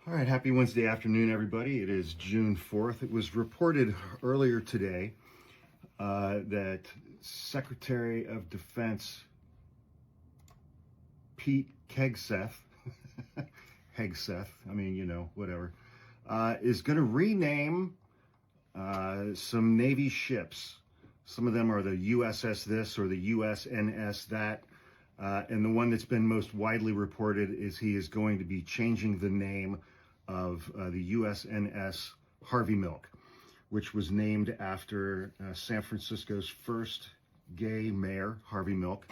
All right, happy Wednesday afternoon, everybody. It is June 4th. It was reported earlier today that Secretary of Defense Pete Hegseth, I mean, you know, whatever, is going to rename some Navy ships. Some of them are the USS this or the USNS that. And the one that's been most widely reported is he is going to be changing the name of the USNS Harvey Milk, which was named after San Francisco's first gay mayor, Harvey Milk,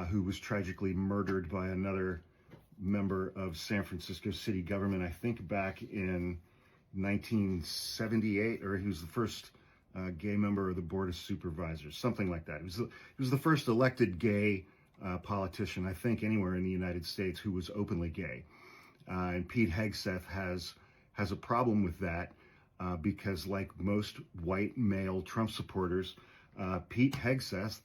who was tragically murdered by another member of San Francisco city government, I think back in 1978, or he was the first gay member of the Board of Supervisors, something like that. He was the first elected gay politician, I think, anywhere in the United States who was openly gay. And Pete Hegseth has a problem with that because, like most white male Trump supporters, Pete Hegseth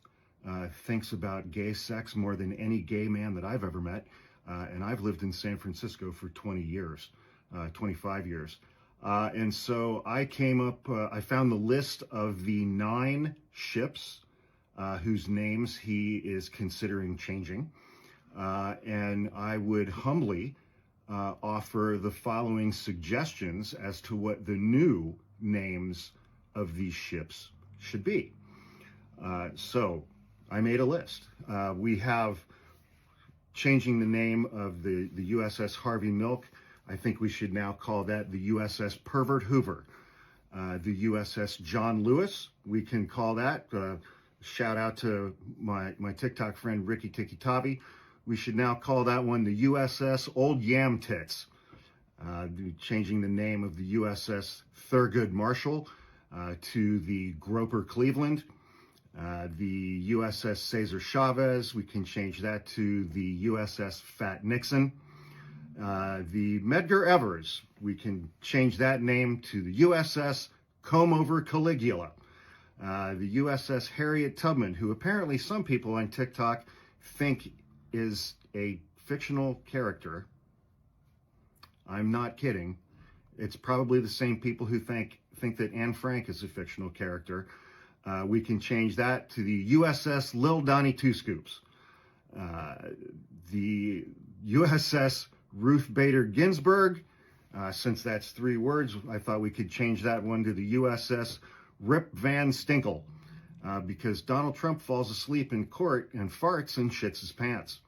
thinks about gay sex more than any gay man that I've ever met. And I've lived in San Francisco for 20 years, 25 years. And so I I found the list of the 9 ships whose names he is considering changing. And I would humbly offer the following suggestions as to what the new names of these ships should be. So I made a list. We have changing the name of the USS Harvey Milk. I think we should now call that the USS Pervert Hoover. The USS John Lewis, we can call that. Shout out to my TikTok friend Ricky Tiki Tavi. We should now call that one the USS Old Yam Tits. Changing the name of the USS Thurgood Marshall to the Groper Cleveland. The USS Cesar Chavez, we can change that to the USS Fat Nixon. The Medgar Evers, we can change that name to the USS Comb Over Caligula. The USS Harriet Tubman, who apparently some people on TikTok think is a fictional character. I'm not kidding. It's probably the same people who think that Anne Frank is a fictional character. We can change that to the USS Lil Donnie Two Scoops. The USS Ruth Bader Ginsburg, since that's 3 words, I thought we could change that one to the USS Rip Van Stinkle, because Donald Trump falls asleep in court and farts and shits his pants.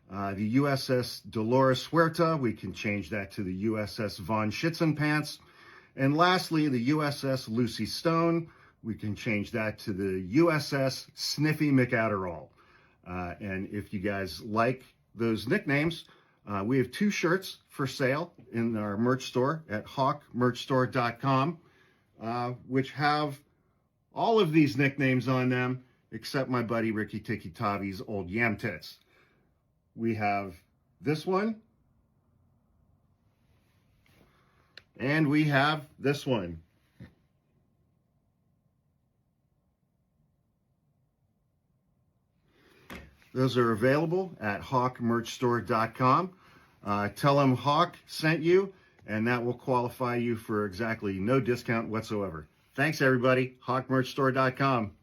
The USS Dolores Huerta, we can change that to the USS Von Shitsen Pants. And lastly, the USS Lucy Stone, we can change that to the USS Sniffy Mcderall. And if you guys like those nicknames, we have 2 shirts for sale in our merch store at hawkmerchstore.com, which have all of these nicknames on them, except my buddy Ricky Tiki Tavi's Old Yam Tits. We have this one, and we have this one. Those are available at hawkmerchstore.com. Tell them Hawk sent you, and that will qualify you for exactly no discount whatsoever. Thanks, everybody. hawkmerchstore.com.